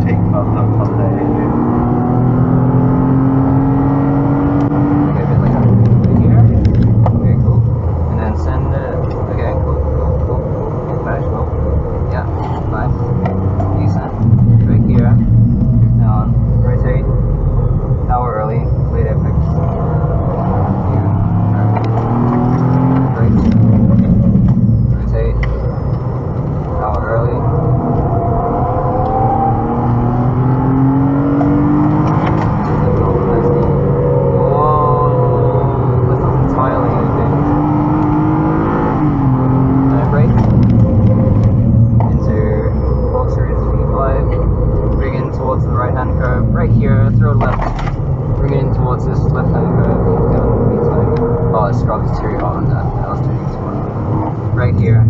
take off the holiday. Okay, a bit later. Right here. Very cool. And then send it. Okay, cool. Flash, cool. Yeah, nice. Decent. Right here. Now, rotate. Power early. Late apex. Here. Right. Rotate. Power early. Right here, throw left, bring it in towards this left hand curve, down the inside. Oh, it's dropped too hard on that, I was doing too much. Right here,